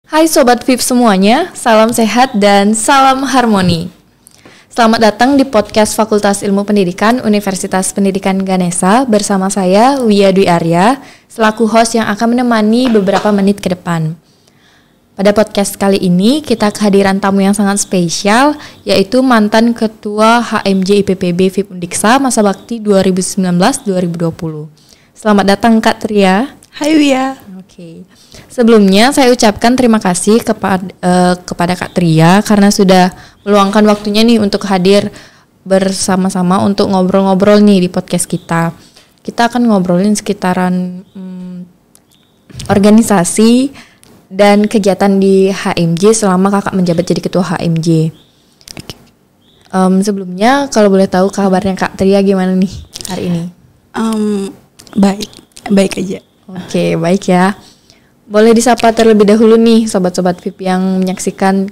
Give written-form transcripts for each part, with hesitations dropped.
Hai Sobat VIP semuanya, salam sehat dan salam harmoni. Selamat datang di podcast Fakultas Ilmu Pendidikan Universitas Pendidikan Ganesha bersama saya Wia Dwi Arya, selaku host yang akan menemani beberapa menit ke depan. Pada podcast kali ini kita kehadiran tamu yang sangat spesial, yaitu mantan Ketua HMJ IPPB VIP Undiksa masa bakti 2019-2020. Selamat datang Kak Tria. Hai Wia. Oke. Sebelumnya saya ucapkan terima kasih kepada Kak Tria karena sudah meluangkan waktunya nih untuk hadir bersama-sama untuk ngobrol-ngobrol nih di podcast kita. Kita akan ngobrolin sekitaran organisasi dan kegiatan di HMJ selama kakak menjabat jadi ketua HMJ. Sebelumnya kalau boleh tahu kabarnya Kak Tria gimana nih hari ini? Baik aja. Oke, baik ya. Boleh disapa terlebih dahulu nih sobat-sobat VIP yang menyaksikan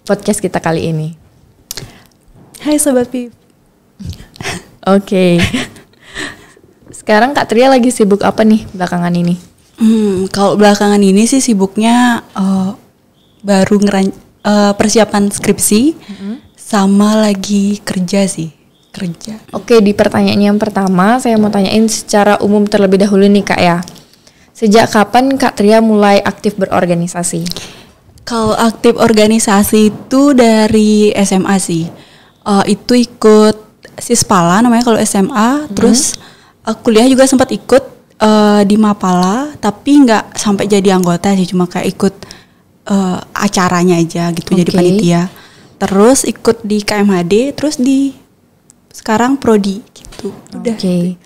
podcast kita kali ini. Hai Sobat VIP. Oke. Sekarang Kak Tria lagi sibuk apa nih belakangan ini? Kalau belakangan ini sih sibuknya baru persiapan skripsi sama lagi kerja. Oke, di pertanyaan yang pertama saya mau tanyain secara umum terlebih dahulu nih Kak ya. Sejak kapan Kak Tria mulai aktif berorganisasi? Kalau aktif organisasi itu dari SMA sih. Itu ikut Sispala namanya kalau SMA. Terus kuliah juga sempat ikut di Mapala, tapi nggak sampai jadi anggota sih, cuma kayak ikut acaranya aja gitu, jadi panitia. Terus ikut di KMHD, terus sekarang Prodi gitu. Udah. Oke.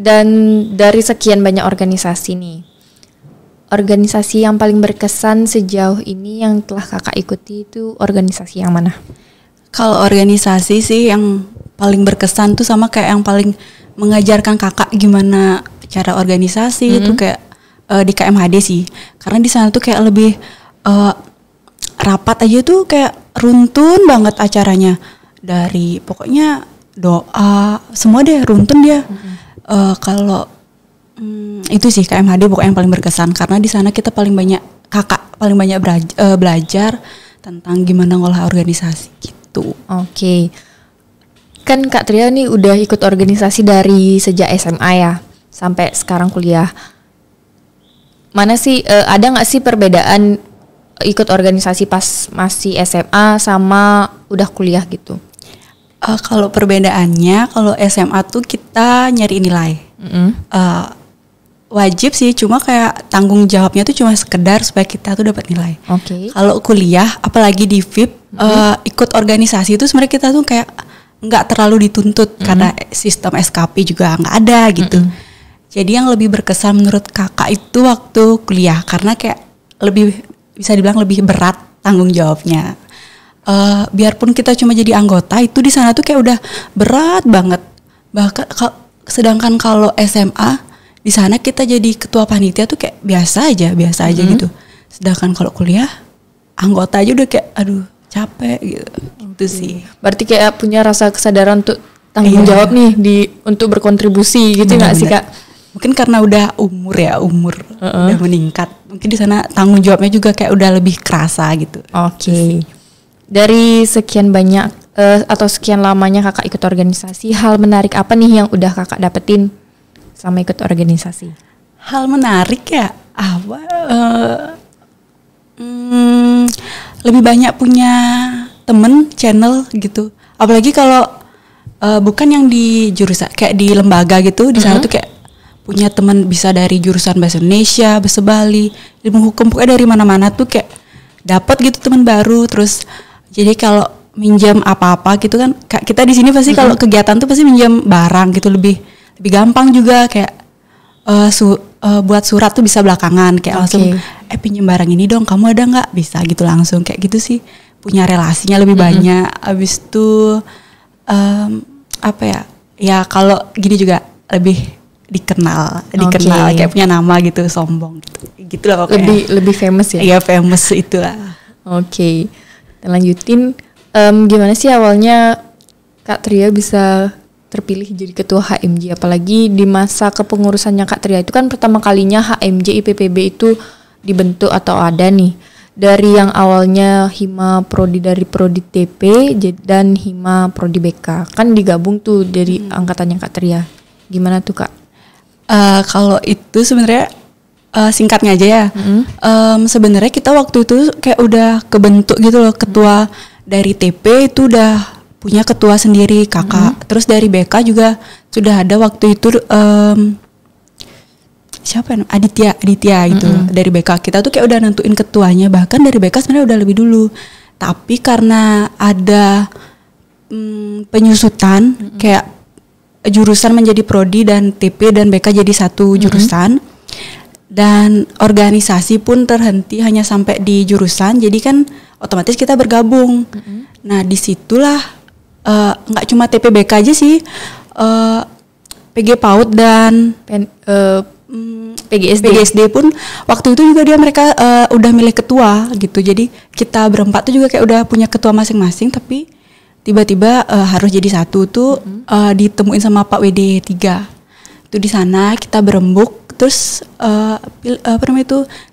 Dan dari sekian banyak organisasi nih, organisasi yang paling berkesan sejauh ini yang telah kakak ikuti itu organisasi yang mana? Kalau organisasi sih yang paling berkesan tuh sama kayak yang paling mengajarkan kakak gimana cara organisasi itu kayak di KMHD sih, karena di sana tuh kayak lebih rapat aja tuh, kayak runtun banget acaranya, dari pokoknya doa semua deh runtun dia. Kalau itu sih KMHD pokoknya yang paling berkesan, karena di sana kita paling banyak belajar tentang gimana ngolah organisasi gitu. Oke. Kan Kak Tria nih udah ikut organisasi dari sejak SMA ya sampai sekarang kuliah. Mana sih ada nggak sih perbedaan ikut organisasi pas masih SMA sama udah kuliah gitu? Kalau perbedaannya, kalau SMA tuh kita nyari nilai. Wajib sih, cuma kayak tanggung jawabnya tuh cuma sekedar supaya kita tuh dapat nilai. Kalau kuliah, apalagi di VIP, ikut organisasi itu sebenarnya kita tuh kayak nggak terlalu dituntut karena sistem SKP juga nggak ada gitu. Jadi yang lebih berkesan menurut kakak itu waktu kuliah, karena kayak lebih, bisa dibilang lebih berat tanggung jawabnya. Biarpun kita cuma jadi anggota, itu di sana tuh kayak udah berat banget. Bahkan sedangkan kalau SMA di sana kita jadi ketua panitia tuh kayak biasa aja gitu. Sedangkan kalau kuliah anggota aja udah kayak aduh capek gitu. Itu sih. Berarti kayak punya rasa kesadaran untuk tanggung jawab nih untuk berkontribusi gitu nggak sih Kak? Mungkin karena udah umur udah meningkat. Mungkin di sana tanggung jawabnya juga kayak udah lebih kerasa gitu. Oke. Dari sekian banyak atau sekian lamanya kakak ikut organisasi, hal menarik apa nih yang udah kakak dapetin sama ikut organisasi? Hal menarik ya? Lebih banyak punya temen channel gitu. Apalagi kalau bukan yang di jurusan, kayak di lembaga gitu, di sana tuh kayak punya teman bisa dari jurusan bahasa Indonesia, bahasa Bali, ilmu hukum, pokoknya dari mana-mana tuh kayak dapat gitu teman baru. Terus jadi kalau minjam apa-apa gitu kan, kita di sini pasti kalau kegiatan tuh pasti minjam barang gitu, lebih gampang juga, kayak buat surat tuh bisa belakangan, kayak langsung pinjam barang ini dong, kamu ada nggak, bisa gitu langsung, kayak gitu sih, punya relasinya lebih banyak. Abis itu ya kalau gini juga lebih dikenal kayak punya nama gitu, sombong gitu lah pokoknya. Lebih famous ya? Iya, famous itulah. Oke. Dan lanjutin, gimana sih awalnya Kak Tria bisa terpilih jadi ketua HMJ, apalagi di masa kepengurusannya Kak Tria itu kan pertama kalinya HMJ IPPB itu dibentuk atau ada nih dari yang awalnya Hima Prodi dari Prodi TP dan Hima Prodi BK kan digabung tuh dari angkatannya Kak Tria. Gimana tuh Kak? Kalau itu sebenarnya singkatnya aja ya. Sebenarnya kita waktu itu kayak udah kebentuk gitu loh, ketua dari TP itu udah punya ketua sendiri kakak. Terus dari BK juga sudah ada waktu itu siapa ya? Aditya gitu. Dari BK kita tuh kayak udah nentuin ketuanya, bahkan dari BK sebenarnya udah lebih dulu. Tapi karena ada penyusutan kayak jurusan menjadi prodi dan TP dan BK jadi satu jurusan. Dan organisasi pun terhenti hanya sampai di jurusan, jadi kan otomatis kita bergabung. Nah disitulah nggak cuma TPBK aja sih, PG PAUD dan PGSD pun waktu itu juga mereka udah milih ketua gitu. Jadi kita berempat tuh juga kayak udah punya ketua masing-masing, tapi tiba-tiba harus jadi satu tuh ditemuin sama Pak WD 3 tuh di sana kita berembuk. Terus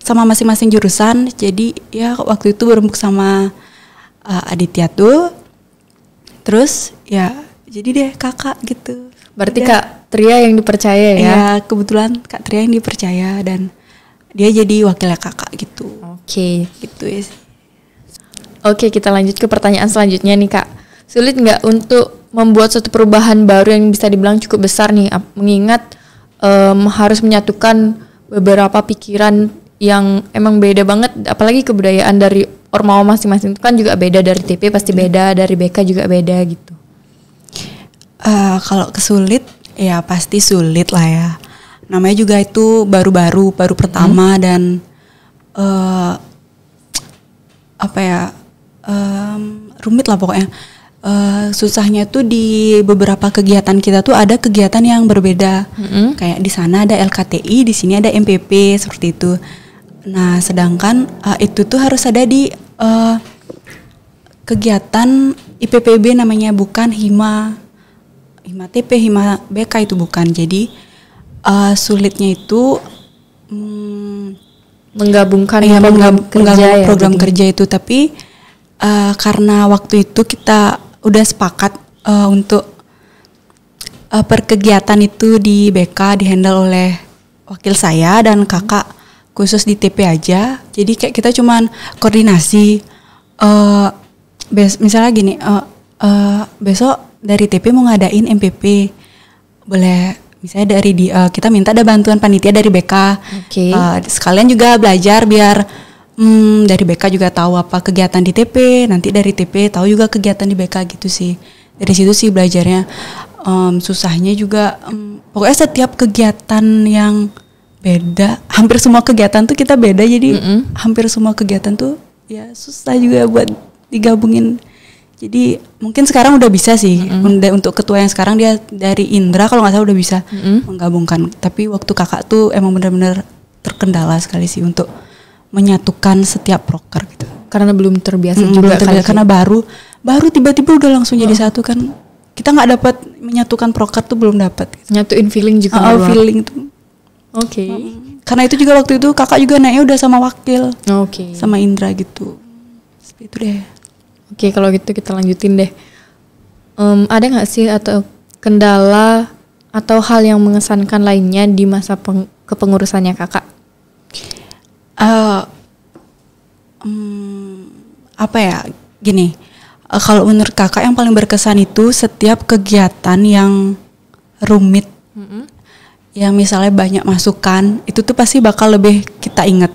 sama masing-masing jurusan. Jadi ya waktu itu berembuk sama Aditya tuh. Terus ya jadi deh kakak gitu. Berarti Kak Tria yang dipercaya ya? Iya, kebetulan Kak Tria yang dipercaya dan dia jadi wakilnya kakak gitu. Oke. Gitu ya sih. Oke, kita lanjut ke pertanyaan selanjutnya nih Kak. Sulit nggak untuk membuat suatu perubahan baru yang bisa dibilang cukup besar nih, mengingat harus menyatukan beberapa pikiran yang emang beda banget, apalagi kebudayaan dari ormawa masing-masing itu kan juga beda, dari TP pasti beda, dari BK juga beda gitu. Kalau kesulit ya pasti sulit lah ya. Namanya juga itu baru pertama dan rumit lah pokoknya. Susahnya tuh di beberapa kegiatan kita tuh ada kegiatan yang berbeda. Kayak di sana ada LKTI, di sini ada MPP seperti itu. Nah, sedangkan itu tuh harus ada di kegiatan IPPB namanya, bukan Hima TP, Hima BK itu bukan. Jadi sulitnya itu menggabungkan program kerja itu, tapi karena waktu itu kita udah sepakat untuk perkegiatan itu di BK dihandle oleh wakil saya dan kakak khusus di TP aja. Jadi kayak kita cuman koordinasi. Misalnya gini, besok dari TP mau ngadain MPP, boleh misalnya dari kita minta ada bantuan panitia dari BK. Sekalian juga belajar biar dari BK juga tahu apa kegiatan di TP, nanti dari TP tahu juga kegiatan di BK gitu sih. Dari situ sih belajarnya. Susahnya juga pokoknya setiap kegiatan yang beda, hampir semua kegiatan tuh kita beda, jadi hampir semua kegiatan tuh ya susah juga buat digabungin. Jadi mungkin sekarang udah bisa sih, untuk ketua yang sekarang dia dari Indra kalau nggak salah udah bisa menggabungkan. Tapi waktu kakak tuh emang benar-benar terkendala sekali sih untuk menyatukan setiap proker gitu. Karena belum terbiasa juga karena baru tiba-tiba udah langsung jadi satu kan. Kita nggak dapat menyatukan proker tuh, belum dapat. Gitu. Nyatuin feeling juga. Feeling tuh. Karena itu juga waktu itu kakak juga naiknya udah sama wakil. Sama Indra gitu. Seperti itu deh. Kalau gitu kita lanjutin deh. Ada nggak sih atau kendala atau hal yang mengesankan lainnya di masa kepengurusannya kakak? Gini, kalau menurut kakak yang paling berkesan itu setiap kegiatan yang rumit, yang misalnya banyak masukan, itu tuh pasti bakal lebih kita ingat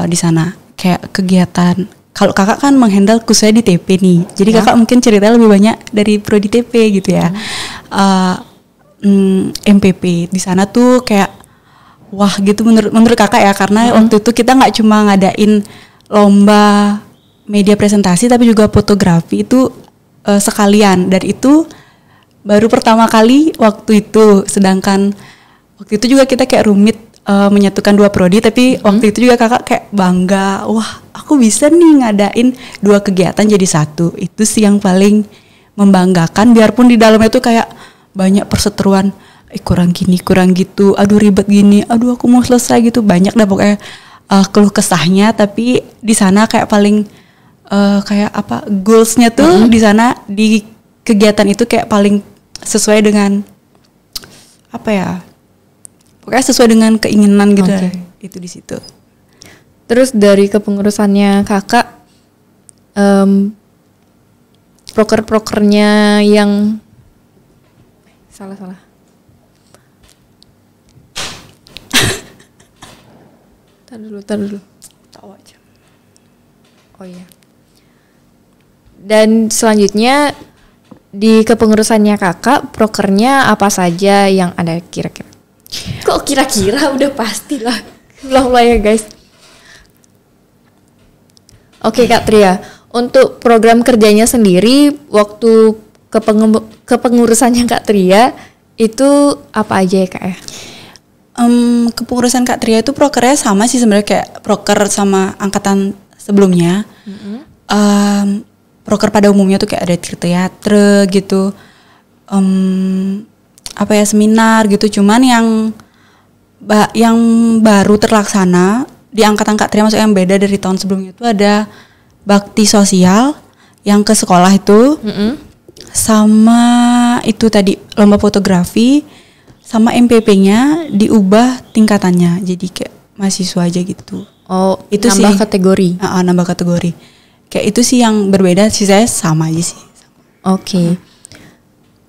di sana. Kayak kegiatan, kalau kakak kan menghandle khususnya di TP nih, jadi kakak mungkin ceritanya lebih banyak dari prodi TP gitu ya. MPP di sana tuh kayak wah gitu menurut kakak ya, karena waktu itu kita nggak cuma ngadain lomba media presentasi tapi juga fotografi itu sekalian, dan itu baru pertama kali waktu itu. Sedangkan waktu itu juga kita kayak rumit menyatukan dua prodi, tapi waktu itu juga kakak kayak bangga, wah aku bisa nih ngadain dua kegiatan jadi satu. Itu sih yang paling membanggakan, biarpun di dalamnya tuh kayak banyak perseteruan, kurang gini kurang gitu, aduh ribet gini, aduh aku mau selesai gitu, banyak dah pokoknya keluh kesahnya, tapi di sana kayak paling kayak apa goalsnya tuh di sana di kegiatan itu kayak paling sesuai dengan apa ya, pokoknya sesuai dengan keinginan gitu. Itu di situ. Terus dari kepengurusannya kakak, proker-prokernya yang salah tar dulu tahu aja. Oh iya. Dan selanjutnya di kepengurusannya kakak, prokernya apa saja yang ada kira-kira? Kok kira-kira, udah pastilah. Ulang ya guys. Oke Kak Tria, untuk program kerjanya sendiri waktu kepengurusannya Kak Tria itu apa aja ya Kak ya? Kepengurusan Kak Tria itu prokernya sama sih sebenarnya kayak proker sama angkatan sebelumnya. Proker pada umumnya tuh kayak ada teater gitu, apa ya, seminar gitu. Cuman yang baru terlaksana di angkatan Kak Tria, maksudnya yang beda dari tahun sebelumnya, itu ada bakti sosial yang ke sekolah itu, sama itu tadi lomba fotografi, sama MPP-nya diubah tingkatannya jadi kayak mahasiswa aja gitu. Oh, itu nambah sih kategori. Nambah kategori. Kayak itu sih yang berbeda, sih saya sama aja sih. Oke.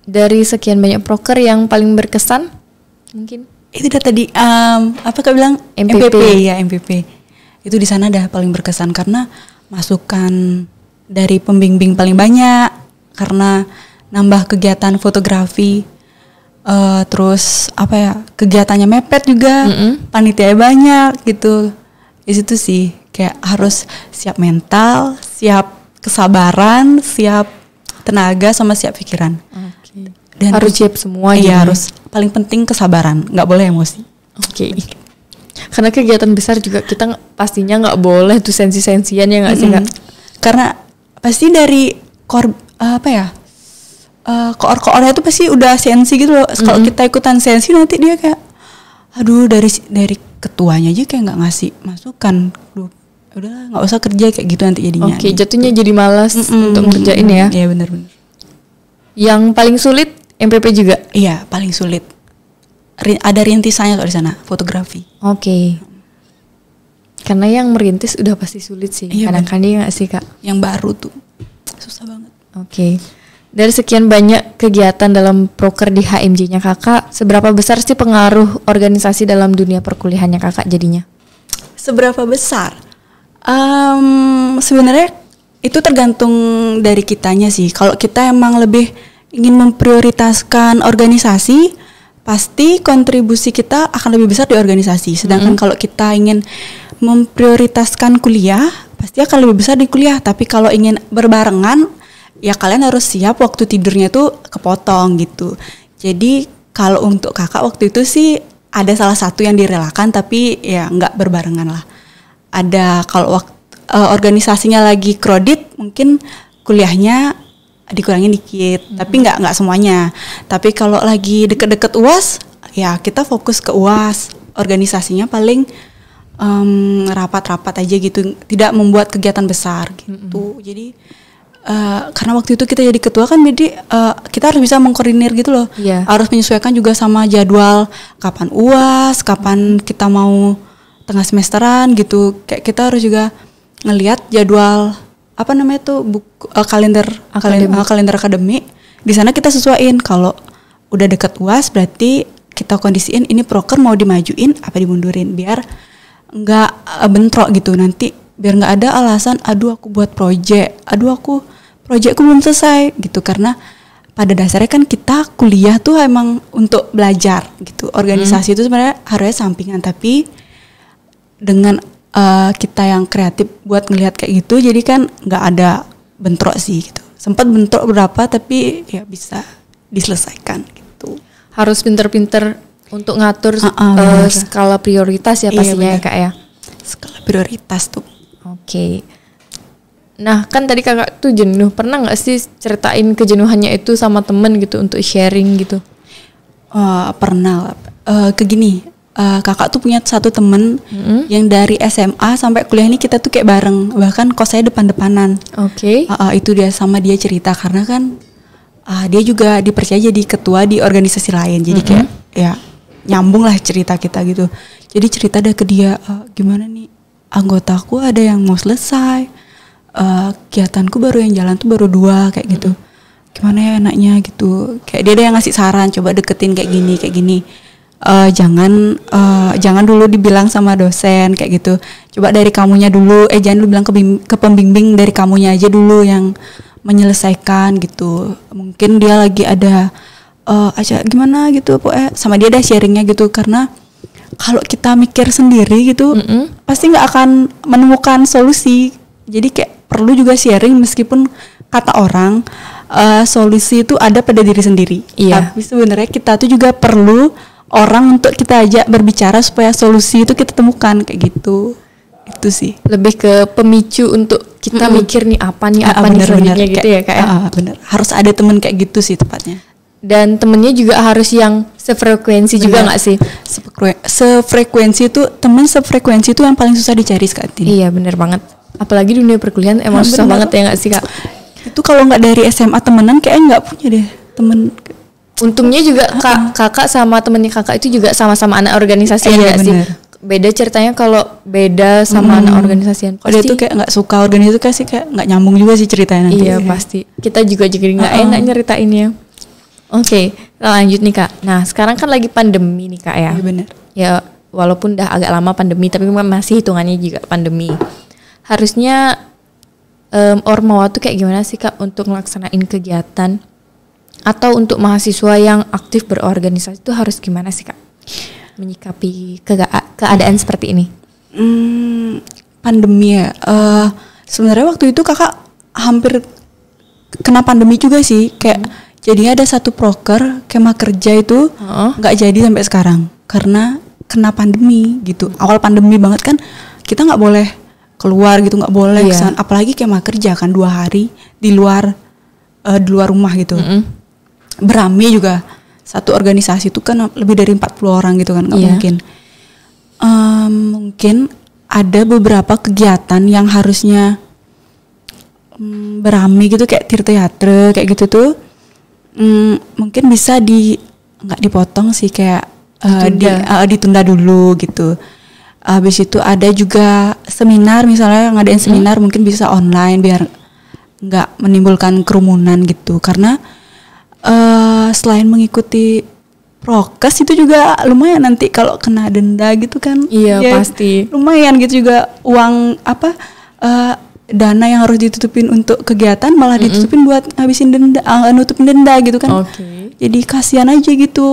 Dari sekian banyak proker yang paling berkesan mungkin? Itu udah tadi apa Kak bilang? MPP. MPP. Itu di sana dah paling berkesan karena masukan dari pembimbing paling banyak, karena nambah kegiatan fotografi, terus apa ya, kegiatannya mepet juga, panitia banyak gitu. Di situ sih kayak harus siap mental, siap kesabaran, siap tenaga, sama siap pikiran. Dan harus siap semua. Iya, harus. Paling penting kesabaran, nggak boleh emosi. Oke. Karena kegiatan besar juga kita pastinya nggak boleh tuh sensi-sensian, ya nggak sih Kak? Karena pasti dari koor-koornya itu pasti udah sensi gitu loh. Kalau kita ikutan sensi nanti dia kayak, aduh, dari ketuanya aja kayak nggak ngasih masukan. Udahlah, nggak usah kerja kayak gitu nanti jadinya. Oke, jatuhnya jadi malas untuk ngerjain ya. Iya, benar-benar. Yang paling sulit MPP juga? Iya, paling sulit. Ada rintisannya kok di sana, fotografi. Oke. Karena yang merintis udah pasti sulit sih. Iya, kadang-kadang nggak sih Kak? Yang baru tuh susah banget. Oke. Dari sekian banyak kegiatan dalam proker di HMJ-nya Kakak, seberapa besar sih pengaruh organisasi dalam dunia perkuliahannya Kakak jadinya? Seberapa besar? Sebenarnya itu tergantung dari kitanya sih. Kalau kita emang lebih ingin memprioritaskan organisasi, pasti kontribusi kita akan lebih besar di organisasi. Sedangkan kalau kita ingin memprioritaskan kuliah, pasti akan lebih besar di kuliah. Tapi kalau ingin berbarengan, ya kalian harus siap waktu tidurnya tuh kepotong gitu. Jadi kalau untuk kakak waktu itu sih ada salah satu yang direlakan, tapi ya nggak berbarengan lah. Ada kalau organisasinya lagi kredit, mungkin kuliahnya dikurangin dikit, tapi nggak semuanya. Tapi kalau lagi deket-deket UAS, ya kita fokus ke UAS. Organisasinya paling rapat-rapat aja gitu, tidak membuat kegiatan besar gitu. Jadi karena waktu itu kita jadi ketua kan, jadi kita harus bisa mengkoordinir gitu loh. Harus menyesuaikan juga sama jadwal kapan UAS, kapan kita mau tengah semesteran gitu. Kayak kita harus juga ngelihat jadwal apa namanya tuh kalender akademik. Di sana kita sesuaiin, kalau udah dekat UAS berarti kita kondisiin ini proker mau dimajuin apa dimundurin, biar nggak bentrok gitu nanti, biar nggak ada alasan aduh aku buat proyekku belum selesai gitu. Karena pada dasarnya kan kita kuliah tuh emang untuk belajar gitu. Organisasi itu sebenarnya harusnya sampingan, tapi dengan kita yang kreatif buat ngelihat kayak gitu, jadi kan nggak ada bentrok sih gitu. Sempat bentrok berapa, tapi ya bisa diselesaikan gitu. Harus pinter-pinter untuk ngatur skala prioritas ya pastinya. Iya, ya Kak ya. Skala prioritas tuh. Oke. Nah kan tadi kakak tuh jenuh, pernah nggak sih ceritain kejenuhannya itu sama temen gitu untuk sharing gitu? Pernah. kakak tuh punya satu temen yang dari SMA sampai kuliah ini kita tuh kayak bareng, bahkan kos saya depan-depanan. Oke. Itu dia, sama dia cerita karena kan dia juga dipercaya jadi ketua di organisasi lain, jadi kayak ya nyambung lah cerita kita gitu. Jadi cerita deh ke dia, gimana nih anggotaku ada yang mau selesai, kegiatanku baru yang jalan tuh baru 2 kayak gitu. Gimana ya enaknya gitu. Kayak dia ada yang ngasih saran, coba deketin kayak gini. Jangan dulu dibilang sama dosen kayak gitu. Coba dari kamunya dulu. Jangan dulu bilang ke pembimbing, dari kamunya aja dulu yang menyelesaikan gitu. Mungkin dia lagi ada aja gimana gitu, pokoknya sama dia ada sharingnya gitu. Karena kalau kita mikir sendiri gitu, pasti nggak akan menemukan solusi. Jadi kayak perlu juga sharing, meskipun kata orang solusi itu ada pada diri sendiri. Iya. Tapi sebenarnya kita tuh juga perlu orang untuk kita ajak berbicara supaya solusi itu kita temukan kayak gitu. Itu sih. Lebih ke pemicu untuk kita mikir nih apa nih selanjutnya gitu ya Kak ya. Bener. Harus ada temen kayak gitu sih tepatnya. Dan temennya juga harus yang sefrekuensi juga nggak sih? Sefrekuensi itu, temen sefrekuensi itu yang paling susah dicari sekarang ini. Iya bener banget. Apalagi dunia perkuliahan emang susah banget ya nggak sih Kak? Itu kalau nggak dari SMA temenan kayaknya nggak punya deh temen. Untungnya juga kakak sama temennya kakak itu juga sama-sama anak organisasi ya nggak sih? Beda ceritanya kalau beda sama anak organisasian. Kalau dia tuh kayak nggak suka organisasi sih, kayak nggak nyambung juga sih ceritanya nanti. Iya pasti. Kita juga jadi nggak enak nyeritainnya. Oke, lanjut nih Kak. Nah sekarang kan lagi pandemi nih Kak ya. Iya benar. Ya walaupun udah agak lama pandemi, tapi masih hitungannya juga pandemi. Harusnya Ormawa tuh kayak gimana sih Kak untuk melaksanain kegiatan? Atau untuk mahasiswa yang aktif berorganisasi itu harus gimana sih Kak menyikapi keadaan seperti ini? Pandemi ya. Sebenarnya waktu itu kakak hampir kena pandemi juga sih. Kayak jadinya ada satu proker kemah kerja itu nggak jadi sampai sekarang karena kena pandemi gitu. Awal pandemi banget kan kita nggak boleh keluar gitu, nggak boleh kesana. Apalagi kemah kerja kan 2 hari di luar rumah gitu. Beramai juga, satu organisasi itu kan lebih dari 40 orang gitu kan, nggak mungkin. Mungkin ada beberapa kegiatan yang harusnya beramai gitu kayak tirta kayak gitu tuh, mungkin bisa nggak dipotong sih, kayak ditunda dulu gitu. Habis itu ada juga seminar, misalnya ngadain seminar mungkin bisa online biar nggak menimbulkan kerumunan gitu. Karena selain mengikuti prokes itu juga lumayan nanti kalau kena denda gitu kan. Iya ya, pasti. Lumayan gitu juga uang dana yang harus ditutupin untuk kegiatan malah ditutupin buat ngabisin denda, nutupin denda gitu kan. Jadi kasihan aja gitu.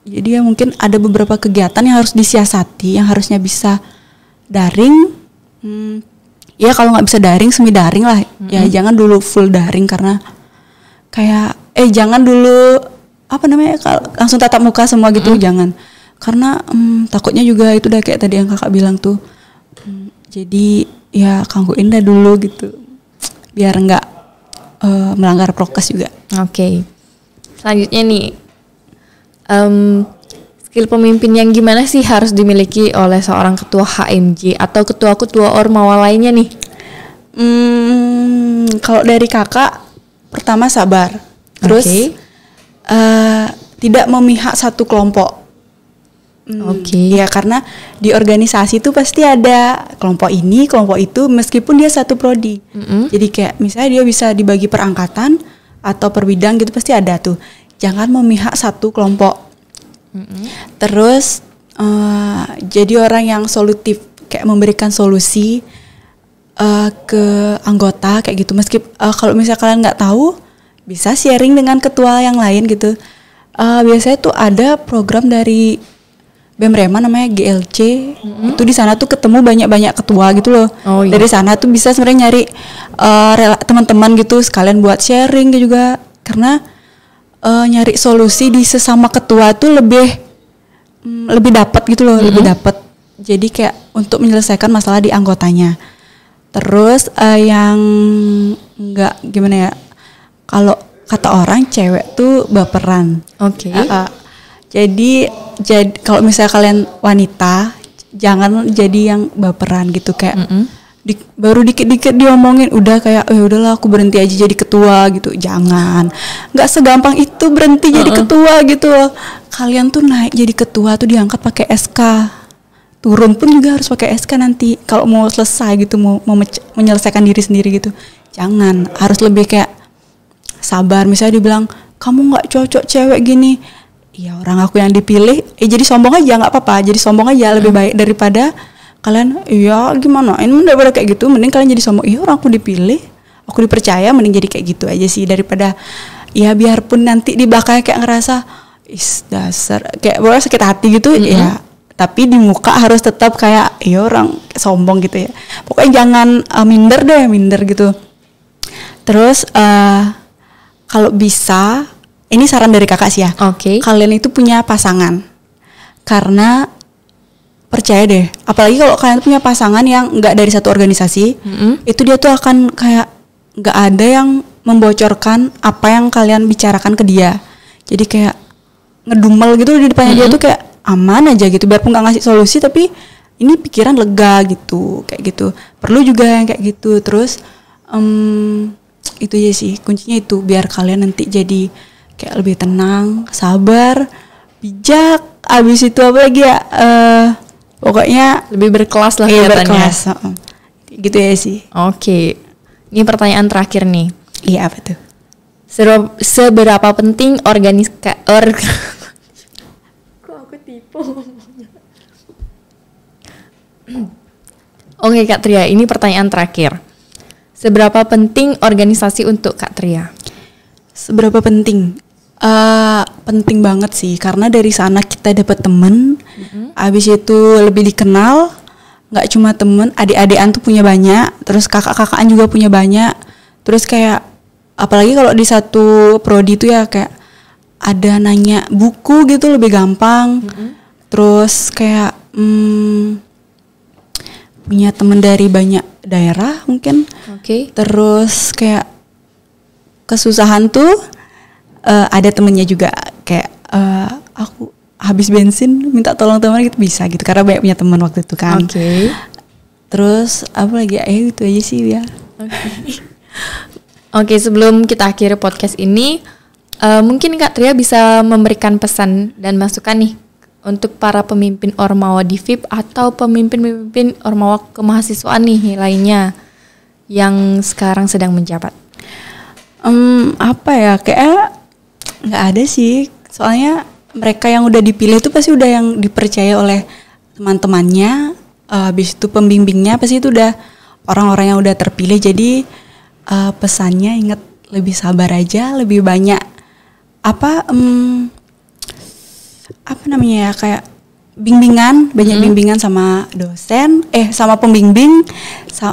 Jadi ya mungkin ada beberapa kegiatan yang harus disiasati, yang harusnya bisa daring. Ya kalau nggak bisa daring, semi daring lah. Ya jangan dulu full daring karena kayak jangan dulu langsung tatap muka semua gitu, jangan. Karena takutnya juga itu udah kayak tadi yang kakak bilang tuh. Jadi ya kangguin dah dulu gitu. Biar nggak melanggar prokes juga. Oke. Selanjutnya nih, skill pemimpin yang gimana sih harus dimiliki oleh seorang ketua HMJ atau ketua-ketua Ormawa lainnya nih? Kalau dari kakak, pertama sabar. Terus tidak memihak satu kelompok. Ya karena di organisasi itu pasti ada kelompok ini, kelompok itu, meskipun dia satu prodi. Jadi kayak misalnya dia bisa dibagi per angkatan atau per bidang gitu, pasti ada tuh. Jangan memihak satu kelompok. Terus jadi orang yang solutif, kayak memberikan solusi ke anggota kayak gitu. Meskipun kalau misalnya kalian nggak tahu, bisa sharing dengan ketua yang lain gitu. Biasanya tuh ada program dari BEM Rema namanya GLC. Itu di sana tuh ketemu banyak-banyak ketua gitu loh. Dari sana tuh bisa sebenarnya nyari teman-teman gitu sekalian buat sharing juga. Karena nyari solusi di sesama ketua tuh lebih dapat gitu loh, lebih dapat. Jadi kayak untuk menyelesaikan masalah di anggotanya. Terus yang enggak gimana ya? Kalau kata orang cewek tuh baperan. Jadi kalau misalnya kalian wanita, jangan jadi yang baperan gitu kayak baru dikit-dikit diomongin udah kayak udahlah aku berhenti aja jadi ketua gitu. Jangan, nggak segampang itu berhenti jadi ketua gitu loh. Kalian tuh naik jadi ketua tuh diangkat pakai SK, turun pun juga harus pakai SK nanti kalau mau selesai gitu, mau menyelesaikan diri sendiri gitu. Jangan, harus lebih kayak sabar. Misalnya dibilang kamu nggak cocok cewek gini, ya orang aku yang dipilih, jadi sombong aja nggak apa-apa, jadi sombong aja lebih baik daripada kalian iya gimana ini daripada kayak gitu. Mending kalian jadi sombong, iya orang aku dipilih, aku dipercaya, mending jadi kayak gitu aja sih daripada ya biarpun nanti di belakang kayak ngerasa dasar kayak boleh sakit hati gitu ya, tapi di muka harus tetap kayak iya orang sombong gitu ya. Pokoknya jangan minder gitu. Terus kalau bisa, ini saran dari kakak sih ya. Kalian itu punya pasangan, karena percaya deh, apalagi kalau kalian punya pasangan yang nggak dari satu organisasi, itu dia tuh akan kayak nggak ada yang membocorkan apa yang kalian bicarakan ke dia. Jadi kayak ngedumel gitu di depannya dia tuh kayak aman aja gitu, biarpun nggak ngasih solusi tapi ini pikiran lega gitu, kayak gitu. Perlu juga yang kayak gitu. Terus itu aja sih kuncinya, itu biar kalian nanti jadi kayak lebih tenang, sabar, bijak. Abis itu apa lagi ya? Pokoknya lebih berkelas lah kelihatannya. Gitu ya sih. Oke. Ini pertanyaan terakhir nih. Iya, apa tuh? Seberapa penting Kok aku tipu ngomongnya. Oke Kak Tria, ini pertanyaan terakhir. Seberapa penting organisasi untuk Kak Tria? Seberapa penting? Penting banget sih, karena dari sana kita dapat temen, abis itu lebih dikenal. Nggak cuma temen, adik-adikan tuh punya banyak, terus kakak-kakaan juga punya banyak. Terus kayak apalagi kalau di satu prodi tuh ya kayak ada nanya buku gitu lebih gampang. Terus kayak punya temen dari banyak daerah mungkin. Terus kayak kesusahan tuh ada temennya juga, kayak aku habis bensin minta tolong teman gitu bisa gitu, karena banyak punya teman waktu itu kan. Terus apa lagi itu aja sih ya. Oke, sebelum kita akhiri podcast ini, mungkin Kak Tria bisa memberikan pesan dan masukan nih untuk para pemimpin Ormawa di FIP atau pemimpin Ormawa kemahasiswaan nih lainnya yang sekarang sedang menjabat. Apa ya, kayak nggak ada sih, soalnya mereka yang udah dipilih itu pasti udah yang dipercaya oleh teman-temannya, habis itu pembimbingnya pasti itu udah orang-orang yang udah terpilih. Jadi pesannya ingat lebih sabar aja, lebih banyak apa namanya ya, kayak bimbingan, banyak bimbingan sama dosen, sama pembimbing,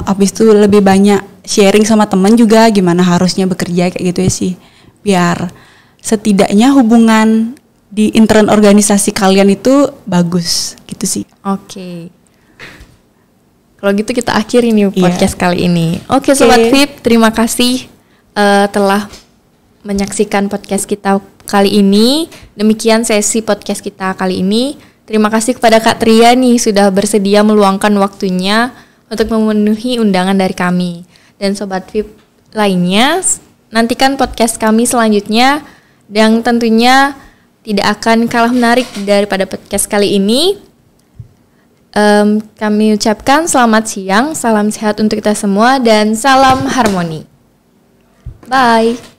habis itu lebih banyak sharing sama teman juga gimana harusnya bekerja kayak gitu ya sih, biar setidaknya hubungan di intern organisasi kalian itu bagus gitu sih. Oke. Kalau gitu kita akhiri nih podcast kali ini. Oke, Sobat FIP, terima kasih telah menyaksikan podcast kita kali ini. Demikian sesi podcast kita kali ini. Terima kasih kepada Kak Tria nih sudah bersedia meluangkan waktunya untuk memenuhi undangan dari kami. Dan Sobat FIP lainnya, nantikan podcast kami selanjutnya yang tentunya tidak akan kalah menarik daripada podcast kali ini. Kami ucapkan selamat siang, salam sehat untuk kita semua, dan salam harmoni. Bye.